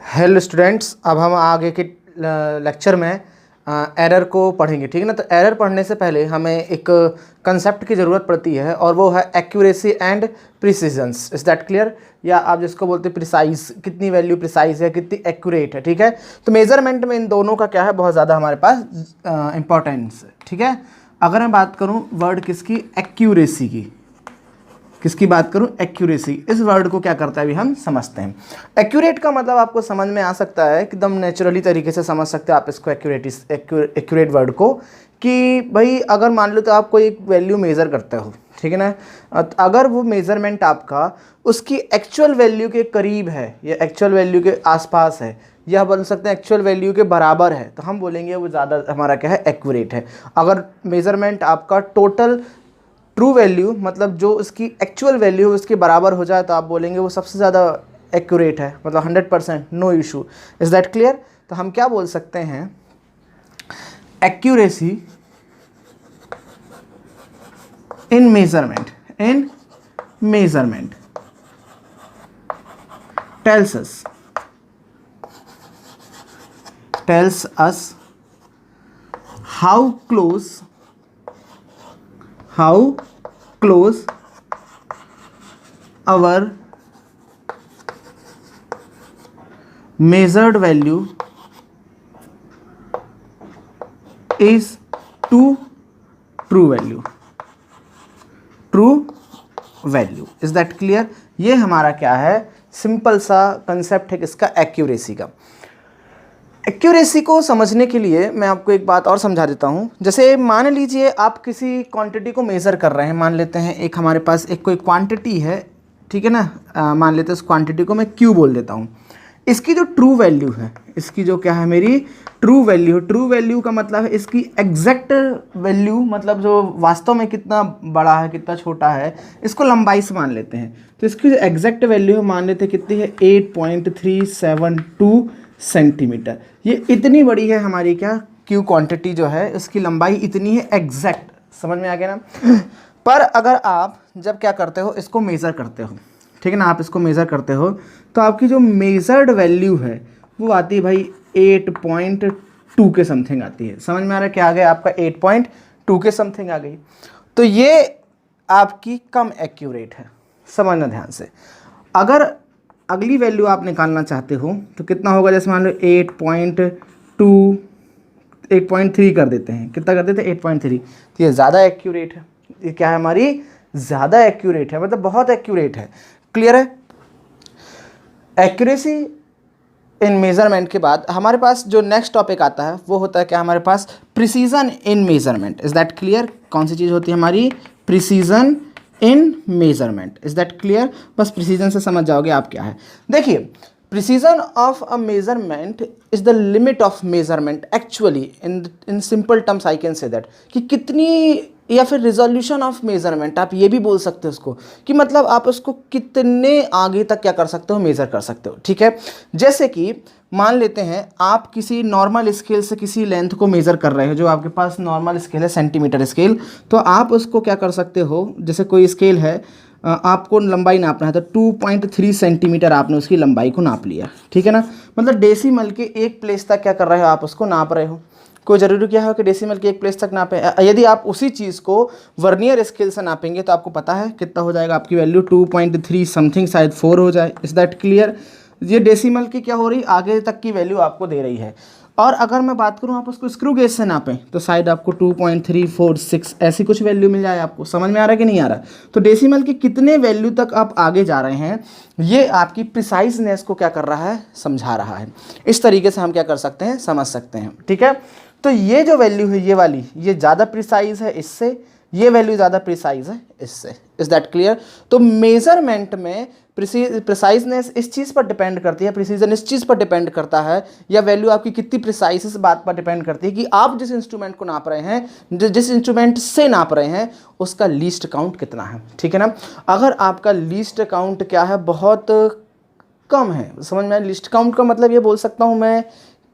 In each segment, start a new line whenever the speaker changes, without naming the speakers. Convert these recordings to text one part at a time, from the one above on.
Hello students, अब हम आगे के लेक्चर में एरर को पढ़ेंगे। ठीक है ना। तो एरर पढ़ने से पहले हमें एक कंसेप्ट की ज़रूरत पड़ती है और वो है accuracy and precisions. Is that clear? या आप जिसको बोलते हैं प्रिसाइज, कितनी वैल्यू प्रिसाइज है, कितनी एक्यूरेट है। ठीक है। तो मेजरमेंट में इन दोनों का क्या है, बहुत ज़्यादा हमारे पास इंपॉर्टेंस। ठीक है। अगर मैं बात करूँ वर्ड किसकी, एक्यूरेसी की, किसकी बात करूं, एक्यूरेसी। इस वर्ड को क्या करता है अभी हम समझते हैं। एक्यूरेट का मतलब आपको समझ में आ सकता है, एकदम नेचुरली तरीके से समझ सकते हैं आप इसको, एक्यूरेट वर्ड को, कि भाई अगर मान लो तो आप कोई एक वैल्यू मेज़र करते हो, ठीक है ना। अगर वो मेज़रमेंट आपका उसकी एक्चुअल वैल्यू के करीब है या एक्चुअल वैल्यू के आसपास है या बोल सकते हैं एक्चुअल वैल्यू के बराबर है, तो हम बोलेंगे वो ज़्यादा हमारा क्या है, एक्यूरेट है। अगर मेज़रमेंट आपका टोटल ट्रू वैल्यू मतलब जो उसकी एक्चुअल वैल्यू है उसके बराबर हो जाए, तो आप बोलेंगे वो सबसे ज़्यादा एक्यूरेट है, मतलब 100%, no issue. Is that clear? तो हम क्या बोल सकते हैं, accuracy in measurement, tells us how close our measured value is to true value. Is that clear? ये हमारा क्या है, सिंपल सा कंसेप्ट है किसका, एक्यूरेसी का। एक्यूरेसी को समझने के लिए मैं आपको एक बात और समझा देता हूँ। जैसे मान लीजिए आप किसी क्वांटिटी को मेज़र कर रहे हैं, मान लेते हैं एक हमारे पास एक कोई क्वांटिटी है, ठीक है ना। मान लेते हैं उस क्वांटिटी को मैं Q बोल देता हूँ। इसकी जो ट्रू वैल्यू है, इसकी जो क्या है मेरी ट्रू वैल्यू का मतलब है इसकी एग्जैक्ट वैल्यू, मतलब जो वास्तव में कितना बड़ा है कितना छोटा है, इसको लंबाई से मान लेते हैं। तो इसकी जो एग्जैक्ट वैल्यू है मान लेते हैं कितनी है, 8.372 सेंटीमीटर। ये इतनी बड़ी है हमारी क्या, क्यू क्वांटिटी जो है इसकी लंबाई इतनी है एग्जैक्ट। समझ में आ गया ना। पर अगर आप जब क्या करते हो, इसको मेज़र करते हो, ठीक है ना, आप इसको मेज़र करते हो तो आपकी जो मेज़र्ड वैल्यू है वो आती है भाई 8.2 के समथिंग आती है। समझ में आ रहा है क्या आ गया आपका, 8.2 के समथिंग आ गई। तो ये आपकी कम एक्यूरेट है, समझना ध्यान से। अगर अगली वैल्यू आप निकालना चाहते हो तो कितना होगा, जैसे मान लो 8.3 कर देते हैं, कितना कर देते हैं 8.3, तो ये ज़्यादा एक्यूरेट है। ये क्या है हमारी, ज़्यादा एक्यूरेट है, मतलब बहुत एक्यूरेट है। क्लियर है? एक्यूरेसी इन मेजरमेंट के बाद हमारे पास जो नेक्स्ट टॉपिक आता है वो होता है क्या, हमारे पास precision in measurement. Is that clear? कौन सी चीज़ होती है हमारी, precision in measurement. Is that clear? बस प्रिसीजन से समझ जाओगे आप क्या है। देखिए, precision of a measurement is the limit of measurement actually, in simple terms I can say that, कि कितनी, या फिर रिजोल्यूशन ऑफ मेजरमेंट आप ये भी बोल सकते हो उसको, कि मतलब आप उसको कितने आगे तक क्या कर सकते हो, मेज़र कर सकते हो। ठीक है। जैसे कि मान लेते हैं आप किसी नॉर्मल स्केल से किसी लेंथ को मेज़र कर रहे हो, जो आपके पास नॉर्मल स्केल है सेंटीमीटर स्केल, तो आप उसको क्या कर सकते हो, जैसे कोई स्केल है, आपको लंबाई नापना है तो 2.3 सेंटीमीटर आपने उसकी लंबाई को नाप लिया, ठीक है ना। मतलब डेसिमल के एक प्लेस तक क्या कर रहे हो, आप उसको नाप रहे हो। कोई ज़रूरी क्या है कि डेसिमल के एक प्लेस तक नापें। यदि आप उसी चीज़ को वर्नियर स्केल से नापेंगे तो आपको पता है कितना हो जाएगा आपकी वैल्यू, 2.3 समथिंग, शायद 4 हो जाए। Is that clear? ये डेसिमल की क्या हो रही, आगे तक की वैल्यू आपको दे रही है। और अगर मैं बात करूं आप उसको स्क्रू गेज से नापें तो शायद आपको 2.346 ऐसी कुछ वैल्यू मिल जाए। आपको समझ में आ रहा है कि नहीं आ रहा? तो डेसिमल की कितने वैल्यू तक आप आगे जा रहे हैं, ये आपकी प्रिसाइजनेस को क्या कर रहा है, समझा रहा है। इस तरीके से हम क्या कर सकते हैं, समझ सकते हैं। ठीक है। तो ये जो वैल्यू है ये वाली, ये ज़्यादा प्रिसाइज है इससे, ये वैल्यू ज़्यादा प्रिसाइज है इससे। Is that clear? तो मेजरमेंट में प्रिसाइजनेस इस चीज़ पर डिपेंड करती है, प्रिसीजन इस चीज़ पर डिपेंड करता है, या वैल्यू आपकी कितनी प्रिसाइज इस बात पर डिपेंड करती है कि आप जिस इंस्ट्रूमेंट को नाप रहे हैं, जिस इंस्ट्रूमेंट से नाप रहे हैं, उसका लीस्ट काउंट कितना है। ठीक है ना। अगर आपका लीस्ट काउंट क्या है, बहुत कम है, समझ में, लीस्ट काउंट का मतलब ये बोल सकता हूँ मैं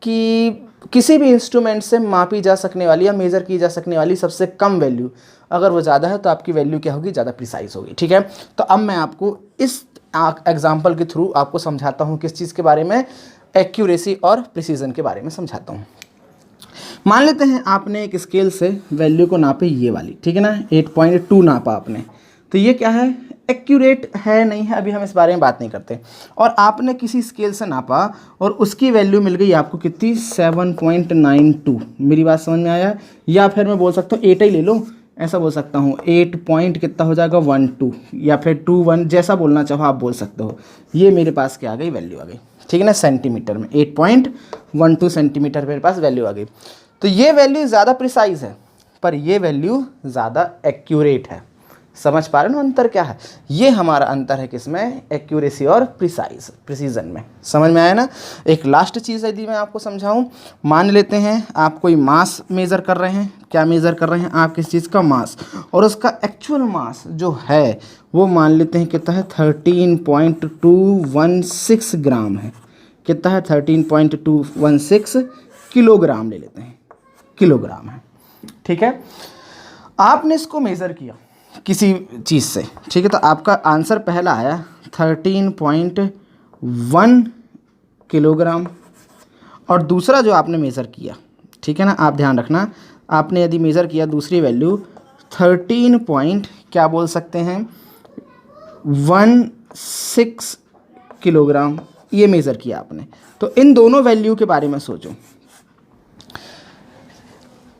कि किसी भी इंस्ट्रूमेंट से मापी जा सकने वाली या मेज़र की जा सकने वाली सबसे कम वैल्यू, अगर वो ज़्यादा है तो आपकी वैल्यू क्या होगी, ज़्यादा प्रिसाइज होगी। ठीक है। तो अब मैं आपको इस एग्जाम्पल के थ्रू आपको समझाता हूँ किस चीज़ के बारे में, एक्यूरेसी और प्रिसीजन के बारे में समझाता हूँ। मान लेते हैं आपने एक स्केल से वैल्यू को नापी ये वाली, ठीक है ना, 8.2 नापा आपने, तो ये क्या है, एक्यूरेट है नहीं है, अभी हम इस बारे में बात नहीं करते। और आपने किसी स्केल से नापा और उसकी वैल्यू मिल गई आपको कितनी, 7.92। मेरी बात समझ में आया? या फिर मैं बोल सकता हूँ 8 ही ले लो, ऐसा बोल सकता हूँ 8 पॉइंट कितना हो जाएगा, 12 या फिर 21, जैसा बोलना चाहो आप बोल सकते हो। ये मेरे पास क्या आ गई, वैल्यू आ गई, ठीक है ना, सेंटीमीटर में 8.12 सेंटीमीटर मेरे पास वैल्यू आ गई। तो ये वैल्यू ज़्यादा प्रिसाइज है, पर ये वैल्यू ज़्यादा एक्यूरेट है। समझ पा रहे हो अंतर क्या है? ये हमारा अंतर है किसमें, एक्यूरेसी और प्रिसीजन में। समझ में आया ना? एक लास्ट चीज़ यदि मैं आपको समझाऊं, मान लेते हैं आप कोई मास मेज़र कर रहे हैं। क्या मेज़र कर रहे हैं आप? किस चीज़ का? मास। और उसका एक्चुअल मास जो है वो मान लेते हैं कितना है, 13.216 ग्राम है। कितना है? 13.216 किलोग्राम ले लेते हैं, किलोग्राम है, ठीक है। आपने इसको मेज़र किया किसी चीज़ से, ठीक है, तो आपका आंसर पहला आया 13.1 किलोग्राम। और दूसरा जो आपने मेज़र किया, ठीक है ना, आप ध्यान रखना, आपने यदि मेज़र किया दूसरी वैल्यू 13 पॉइंट क्या बोल सकते हैं, 16 किलोग्राम, ये मेज़र किया आपने। तो इन दोनों वैल्यू के बारे में सोचो,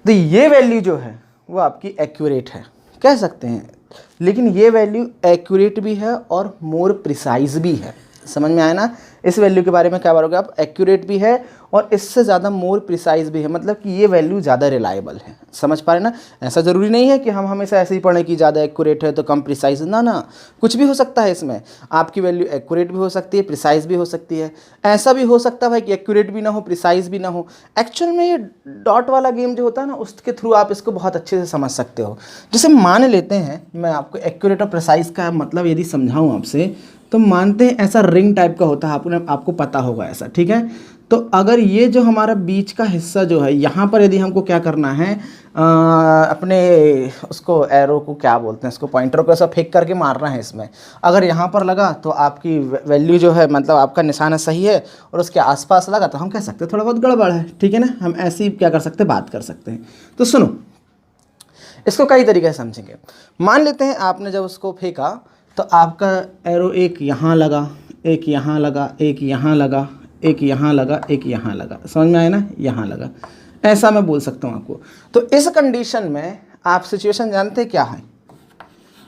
तो ये वैल्यू जो है वो आपकी एक्यूरेट है कह सकते हैं, लेकिन ये वैल्यू एक्यूरेट भी है और मोर प्रिसाइज भी है। समझ में आया ना? इस वैल्यू के बारे में क्या बोलोगे आप, एक्यूरेट भी है और इससे ज़्यादा मोर प्रिसाइज भी है, मतलब कि ये वैल्यू ज़्यादा रिलायबल है। समझ पा रहे ना? ऐसा ज़रूरी नहीं है कि हम हमेशा ऐसे ही पढ़ें कि ज़्यादा एक्यूरेट है तो कम प्रिसाइज, ना ना, कुछ भी हो सकता है इसमें। आपकी वैल्यू एक्यूरेट भी हो सकती है, प्रिसाइज भी हो सकती है। ऐसा भी हो सकता है भाई कि एक्यूरेट भी ना हो, प्रिसाइज भी ना हो। एक्चुअल में ये डॉट वाला गेम जो होता है ना, उसके थ्रू आप इसको बहुत अच्छे से समझ सकते हो। जैसे मान लेते हैं, मैं आपको एक्यूरेट और प्रिसाइज का मतलब यदि समझाऊँ आपसे, तो मानते हैं ऐसा रिंग टाइप का होता है, आपको पता होगा ऐसा, ठीक है। तो अगर ये जो हमारा बीच का हिस्सा जो है, यहाँ पर यदि हमको क्या करना है, अपने उसको एरो को क्या बोलते हैं, इसको पॉइंटर को ऐसा फेंक करके मारना है इसमें। अगर यहाँ पर लगा तो आपकी वैल्यू जो है, मतलब आपका निशाना सही है, और उसके आसपास लगा तो हम कह सकते हैं थोड़ा बहुत गड़बड़ है, ठीक है ना। हम ऐसी क्या कर सकते हैं, बात कर सकते हैं। तो सुनो, इसको कई तरीके से समझेंगे। मान लेते हैं आपने जब उसको फेंका तो आपका एरो एक यहाँ लगा, एक यहाँ लगा, एक यहाँ लगा, एक यहाँ लगा, एक यहाँ लगा। समझ में आया ना? यहाँ लगा, ऐसा मैं बोल सकता हूँ आपको। तो इस कंडीशन में आप सिचुएशन जानते हैं क्या है,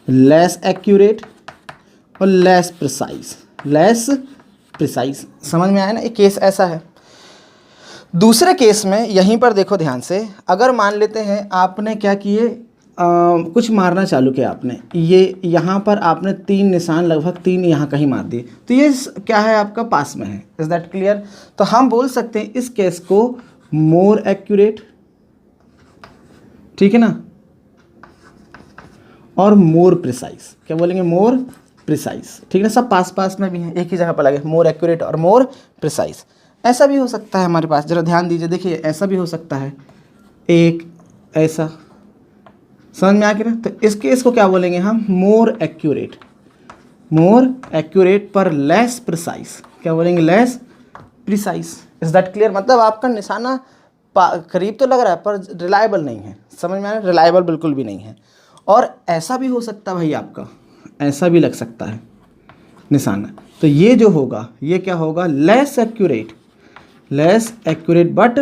लेस एक्यूरेट और लेस प्रिसाइज, लेस प्रिसाइज। समझ में आया ना? एक केस ऐसा है। दूसरे केस में यहीं पर देखो ध्यान से, अगर मान लेते हैं आपने क्या किए, कुछ मारना चालू किया आपने, ये यहाँ पर आपने 3 निशान, लगभग 3 यहाँ कहीं मार दिए, तो ये क्या है, आपका पास में है। Is that clear? तो हम बोल सकते हैं इस केस को मोर एक्यूरेट, ठीक है ना, और मोर प्रिसाइज। क्या बोलेंगे? मोर प्रिसाइज, ठीक है ना। सब पास पास में भी हैं, एक ही जगह पर लगे, मोर एक्यूरेट और मोर प्रिसाइज। ऐसा भी हो सकता है हमारे पास, जरा ध्यान दीजिए, देखिए ऐसा भी हो सकता है, एक ऐसा। समझ में आ गया ना? तो इसको क्या बोलेंगे हम, मोर एक्यूरेट, मोर एक्यूरेट पर लेस प्रिसाइज। क्या बोलेंगे? Less precise. Is that clear? मतलब आपका निशाना करीब तो लग रहा है पर रिलायबल नहीं है। समझ में आ रहा है? रिलायबल बिल्कुल भी नहीं है। और ऐसा भी हो सकता है भाई, आपका ऐसा भी लग सकता है निशाना। तो ये जो होगा, ये क्या होगा, less accurate, less accurate but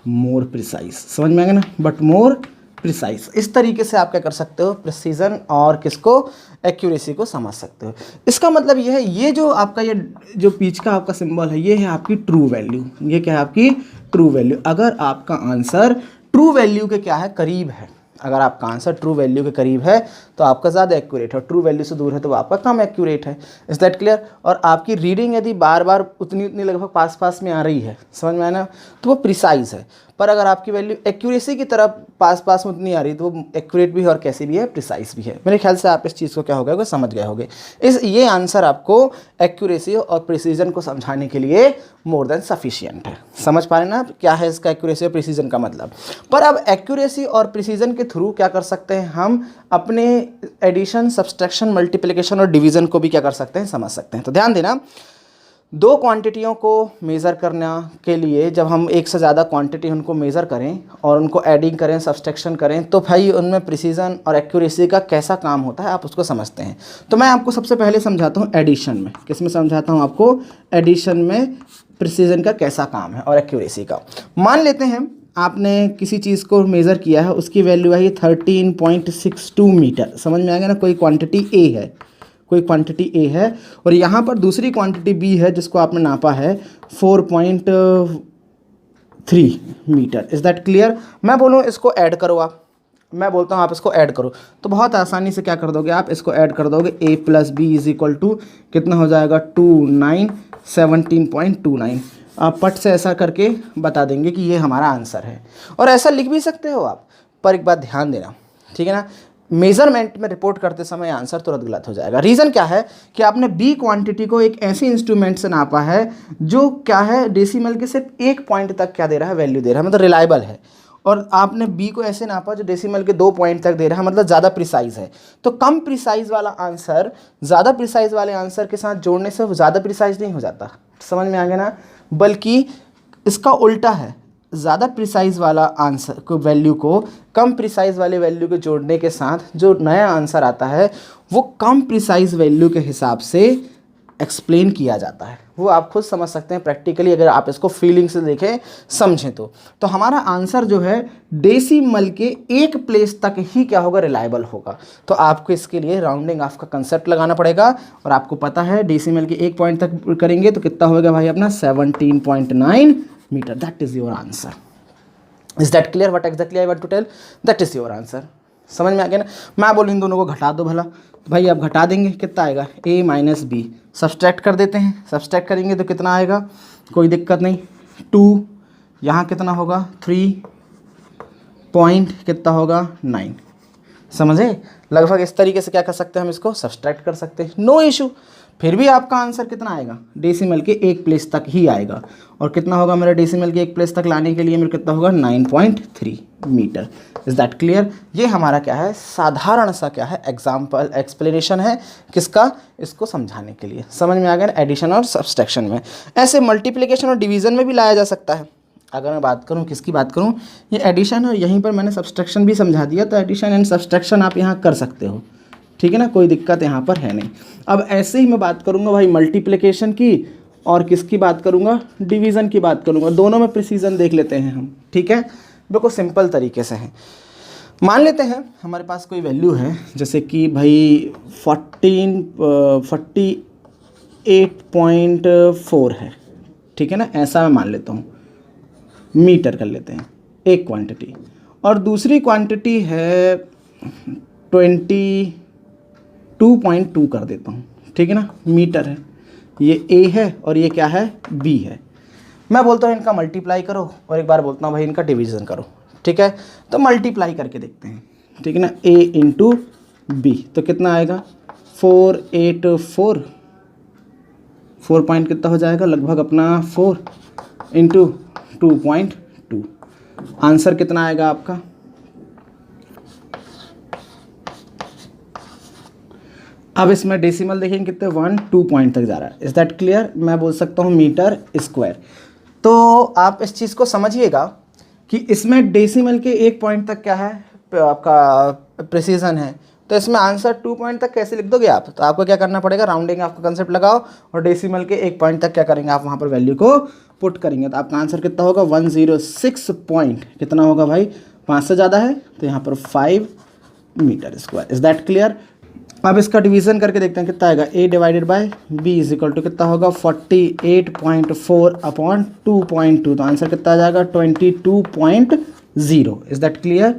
more precise. समझ में आ गया ना? But more precise. इस तरीके से आप क्या कर सकते हो, प्रिसीजन और किसको, एक्यूरेसी को समझ सकते हो। इसका मतलब ये है, ये जो आपका ये जो पीच का आपका सिंबल है, ये है आपकी ट्रू वैल्यू। ये क्या है, आपकी ट्रू वैल्यू। अगर आपका आंसर ट्रू वैल्यू के क्या है, करीब है, अगर आपका आंसर ट्रू वैल्यू के करीब है तो आपका ज़्यादा एक्यूरेट है, और ट्रू वैल्यू से दूर है तो आपका कम एक्यूरेट है। Is that clear? और आपकी रीडिंग यदि बार बार उतनी उतनी लगभग पास पास में आ रही है, समझ में आया ना, तो वो प्रिसाइज है। पर अगर आपकी वैल्यू एक्यूरेसी की तरफ पास पास में उतनी आ रही है तो वो एक्यूरेट भी है और कैसी भी है, प्रिसाइज भी है। मेरे ख्याल से आप इस चीज़ को क्या हो गया, समझ गए होंगे। ये आंसर आपको एक्यूरेसी और प्रिसीजन को समझाने के लिए मोर देन सफिशिएंट है। समझ पा रहे ना आप क्या है इसका एक्यूरेसी और प्रिसीजन का मतलब। पर अब एक्यूरेसी और प्रिसीजन के थ्रू क्या कर सकते हैं, हम अपने एडिशन, सब्सट्रैक्शन, मल्टीप्लिकेशन और डिवीजन को भी क्या कर सकते हैं, समझ सकते हैं। तो ध्यान देना, दो क्वांटिटियों को मेज़र करने के लिए जब हम एक से ज़्यादा क्वांटिटी उनको मेज़र करें और उनको एडिंग करें, सब्सट्रैक्शन करें, तो भाई उनमें प्रिसीजन और एक्यूरेसी का कैसा काम होता है आप उसको समझते हैं। तो मैं आपको सबसे पहले समझाता हूँ एडिशन में, किस में समझाता हूँ आपको, एडिशन में प्रिसीजन का कैसा काम है और एक्यूरेसी का। मान लेते हैं आपने किसी चीज़ को मेज़र किया है, उसकी वैल्यू है 13.62 मीटर, समझ में आ गया ना। कोई क्वांटिटी ए है, कोई क्वांटिटी ए है और यहाँ पर दूसरी क्वांटिटी बी है जिसको आपने नापा है 4.3 मीटर। Is that clear. मैं बोलूँ इसको ऐड करो आप, मैं बोलता हूँ आप इसको ऐड करो, तो बहुत आसानी से क्या कर दोगे आप, इसको ऐड कर दोगे। a plus B is equal to कितना हो जाएगा 17.29। आप पट से ऐसा करके बता देंगे कि ये हमारा आंसर है। और ऐसा लिख भी सकते हो आप, पर एक बात ध्यान देना, ठीक है ना, मेजरमेंट में रिपोर्ट करते समय आंसर तुरंत गलत हो जाएगा। रीज़न क्या है कि आपने बी क्वांटिटी को एक ऐसे इंस्ट्रूमेंट से नापा है जो क्या है, डेसिमल के सिर्फ एक पॉइंट तक क्या दे रहा है, वैल्यू दे रहा है, मतलब रिलायबल है। और आपने बी को ऐसे नापा जो डेसिमल के 2 पॉइंट तक दे रहा है, मतलब ज़्यादा प्रिसाइज है। तो कम प्रिसाइज वाला आंसर ज़्यादा प्रिसाइज वाले आंसर के साथ जोड़ने से ज़्यादा प्रिसाइज नहीं हो जाता, समझ में आ गया ना, बल्कि इसका उल्टा है। ज़्यादा प्रिसाइज वाला आंसर को वैल्यू को कम प्रिसाइज वाले वैल्यू के जोड़ने के साथ जो नया आंसर आता है वो कम प्रिसाइज वैल्यू के हिसाब से एक्सप्लेन किया जाता है। वो आप खुद समझ सकते हैं प्रैक्टिकली, अगर आप इसको फीलिंग से देखें, समझें तो हमारा आंसर जो है डेसिमल के एक प्लेस तक ही क्या होगा, रिलायबल होगा। तो आपको इसके लिए राउंडिंग ऑफ का कंसेप्ट लगाना पड़ेगा। और आपको पता है डेसिमल के एक पॉइंट तक करेंगे तो कितना होगा भाई अपना 17.9 metre. That is your answer. Is that clear what exactly I want to tell, that is your answer. समझ में आ गया ना। मैं बोलूँ इन दोनों को घटा दो भला, तो भाई आप घटा देंगे, कितना आएगा a माइनस बी, सब्सट्रैक्ट कर देते हैं, सब्सट्रैक्ट करेंगे तो कितना आएगा, कोई दिक्कत नहीं, 2, यहाँ कितना होगा 3 पॉइंट कितना होगा 9। समझे, लगभग इस तरीके से क्या कर सकते हैं हम इसको सब्सट्रैक्ट कर सकते हैं, नो इशू। फिर भी आपका आंसर कितना आएगा, डेसिमल के एक प्लेस तक ही आएगा। और कितना होगा मेरा डेसिमल के एक प्लेस तक लाने के लिए मेरा कितना होगा 9.3 मीटर। Is that clear. ये हमारा क्या है, साधारण सा क्या है, एग्जाम्पल एक्सप्लेनेशन है किसका, इसको समझाने के लिए। समझ में आ गया ना। एडिशन और सब्सट्रैक्शन में ऐसे मल्टीप्लिकेशन और डिवीज़न में भी लाया जा सकता है। अगर मैं बात करूं, किसकी बात करूं, ये एडिशन और यहीं पर मैंने सब्सट्रैक्शन भी समझा दिया, तो एडिशन एंड सब्सट्रैक्शन आप यहाँ कर सकते हो, ठीक है ना, कोई दिक्कत यहाँ पर है नहीं। अब ऐसे ही मैं बात करूँगा भाई मल्टीप्लिकेशन की, और किसकी बात करूँगा, डिवीज़न की बात करूँगा। दोनों में प्रिसीजन देख लेते हैं हम, ठीक है, बिल्कुल सिंपल तरीके से है। मान लेते हैं हमारे पास कोई वैल्यू है, जैसे कि भाई 48.4 है, ठीक है ना, ऐसा मैं मान लेता हूँ, मीटर कर लेते हैं एक क्वांटिटी, और दूसरी क्वांटिटी है 22.2 कर देता हूँ, ठीक है ना, मीटर है। ये A है और ये क्या है, B है। मैं बोलता हूँ इनका मल्टीप्लाई करो, और एक बार बोलता हूँ भाई इनका डिवीज़न करो, ठीक है। तो मल्टीप्लाई करके देखते हैं, ठीक है ना, A इंटू B, तो कितना आएगा 484, 4 पॉइंट कितना हो जाएगा, लगभग अपना 4 इंटू 2.2। आंसर कितना आएगा आपका, अब इसमें डेसिमल देखेंगे कितने, 1 2 पॉइंट तक जा रहा है। Is that clear. मैं बोल सकता हूँ मीटर स्क्वायर। तो आप इस चीज़ को समझिएगा कि इसमें डेसिमल के एक पॉइंट तक क्या है, आपका प्रिसीजन है, तो इसमें आंसर 2 पॉइंट तक कैसे लिख दोगे आप, तो आपको क्या करना पड़ेगा, राउंडिंग आपका कंसेप्ट लगाओ और डेसिमल के एक पॉइंट तक क्या करेंगे आप, वहाँ पर वैल्यू को पुट करेंगे। तो आपका आंसर कितना होगा 106 पॉइंट कितना होगा भाई, 5 से ज़्यादा है तो यहाँ पर 5 metre square. Is that clear. अब इसका डिवीज़न करके देखते हैं कितना आएगा, A divided by B is equal to कितना होगा 48.4 अपॉन 2.2, तो आंसर कितना आ जाएगा 22.0। Is that clear.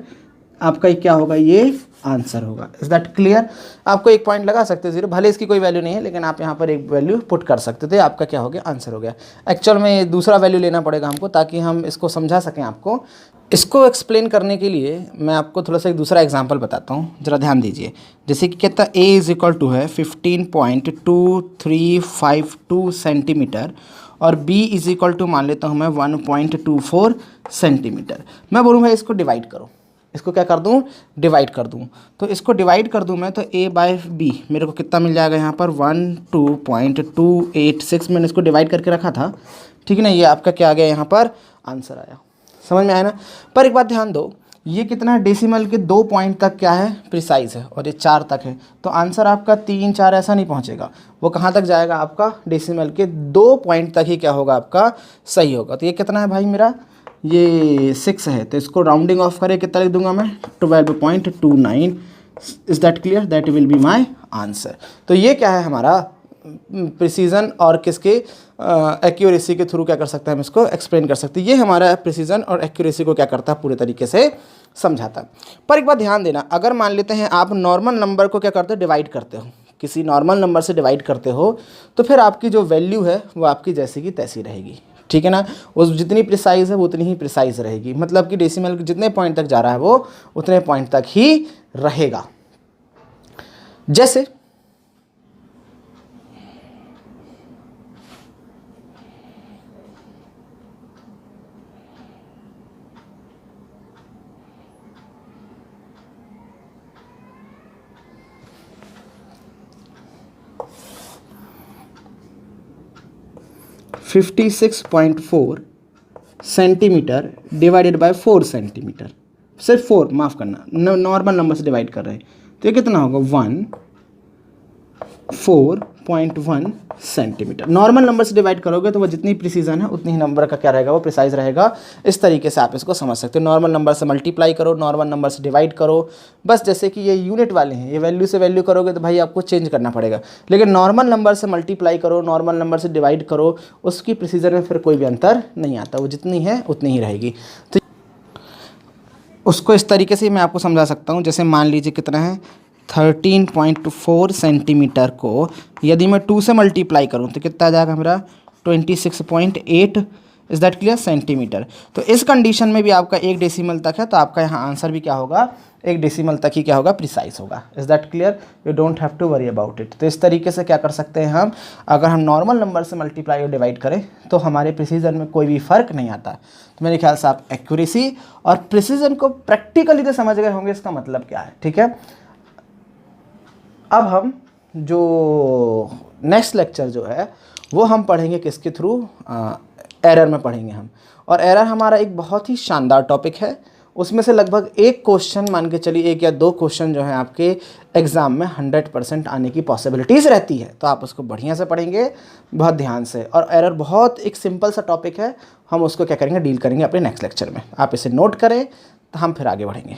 आपका क्या होगा, ये आंसर होगा। Is that clear. आपको एक पॉइंट लगा सकते हो 0, भले इसकी कोई वैल्यू नहीं है, लेकिन आप यहाँ पर एक वैल्यू पुट कर सकते थे, आपका क्या हो गया, आंसर हो गया। एक्चुअल में दूसरा वैल्यू लेना पड़ेगा हमको, ताकि हम इसको समझा सकें आपको। इसको एक्सप्लेन करने के लिए मैं आपको थोड़ा सा एक दूसरा एग्जांपल बताता हूँ, ज़रा ध्यान दीजिए। जैसे कि कितना A इज़ इक्वल टू है 15.2352 सेंटीमीटर, और B इज़ इक्वल टू मान लेता हूँ मैं 1.24 सेंटीमीटर। मैं बोलूँ भाई इसको डिवाइड करो, इसको क्या कर दूँ, डिवाइड कर दूँ। तो इसको डिवाइड कर दूँ मैं तो a बाय b मेरे को कितना मिल जाएगा यहाँ पर 12.286 मैंने इसको डिवाइड करके रखा था, ठीक है ना। ये आपका क्या आ गया यहाँ पर आंसर आया, समझ में आया ना। पर एक बात ध्यान दो, ये कितना है, डेसिमल के 2 पॉइंट तक क्या है, प्रिसाइज है, और ये 4 तक है। तो आंसर आपका 3 4 ऐसा नहीं पहुंचेगा, वो कहाँ तक जाएगा, आपका डेसिमल के 2 पॉइंट तक ही क्या होगा, आपका सही होगा। तो ये कितना है भाई मेरा, ये 6 है, तो इसको राउंडिंग ऑफ करे कितना लिख दूंगा मैं, 12.29। Is that clear, that will be my answer. तो ये क्या है हमारा प्रिसीजन और किसके एक्यूरेसी के थ्रू क्या कर सकते हैं, हम इसको एक्सप्लेन कर सकते हैं। ये हमारा प्रिसीजन और एक्यूरेसी को क्या करता है, पूरे तरीके से समझाता है। पर एक बात ध्यान देना, अगर मान लेते हैं आप नॉर्मल नंबर को क्या करते हो, डिवाइड करते हो, किसी नॉर्मल नंबर से डिवाइड करते हो, तो फिर आपकी जो वैल्यू है वो आपकी जैसी की तैसी रहेगी, ठीक है ना। वो जितनी प्रिसाइज है वो उतनी ही प्रिसाइज रहेगी, मतलब कि डेसिमल जितने पॉइंट तक जा रहा है वो उतने पॉइंट तक ही रहेगा। जैसे fifty 56.4 centimetre divided by 4 centimetre, सिर्फ 4, माफ़ करना, नॉर्मल नंबर से डिवाइड कर रहे हैं, तो ये कितना होगा 4.1 सेंटीमीटर। नॉर्मल नंबर से डिवाइड करोगे तो वो जितनी प्रिसीजन है उतनी ही नंबर का क्या रहेगा, वो प्रिसाइज रहेगा। इस तरीके से आप इसको समझ सकते हो, नॉर्मल नंबर से मल्टीप्लाई करो, नॉर्मल नंबर से डिवाइड करो, बस जैसे कि ये यूनिट वाले हैं, ये वैल्यू से वैल्यू करोगे तो भाई आपको चेंज करना पड़ेगा, लेकिन नॉर्मल नंबर से मल्टीप्लाई करो, नॉर्मल नंबर से डिवाइड करो, उसकी प्रिसीजन में फिर कोई भी अंतर नहीं आता, वो जितनी है उतनी ही रहेगी। तो उसको इस तरीके से मैं आपको समझा सकता हूँ, जैसे मान लीजिए कितना है 13.4 सेंटीमीटर को यदि मैं 2 से मल्टीप्लाई करूं तो कितना आ जाएगा मेरा 26.8। Is that clear, centimetre. तो इस कंडीशन में भी आपका 1 डेसिमल तक है, तो आपका यहाँ आंसर भी क्या होगा, 1 डेसिमल तक ही क्या होगा, प्रिसाइज होगा। Is that clear, you don't have to worry about it. तो इस तरीके से क्या कर सकते हैं हम, अगर हम नॉर्मल नंबर से मल्टीप्लाई और डिवाइड करें तो हमारे प्रिसीजन में कोई भी फ़र्क नहीं आता। तो मेरे ख्याल से आप एक्यूरेसी और प्रिसीजन को प्रैक्टिकली तो समझ गए होंगे, इसका मतलब क्या है, ठीक है। अब हम जो नेक्स्ट लेक्चर जो है वो हम पढ़ेंगे किसके थ्रू, एरर में पढ़ेंगे हम। और एरर हमारा एक बहुत ही शानदार टॉपिक है, उसमें से लगभग 1 क्वेश्चन मान के चलिए, 1 या 2 क्वेश्चन जो है आपके एग्ज़ाम में 100% आने की पॉसिबिलिटीज़ रहती है। तो आप उसको बढ़िया से पढ़ेंगे, बहुत ध्यान से। और एरर बहुत एक सिंपल सा टॉपिक है, हम उसको क्या करेंगे, डील करेंगे अपने नेक्स्ट लेक्चर में। आप इसे नोट करें तो हम फिर आगे बढ़ेंगे।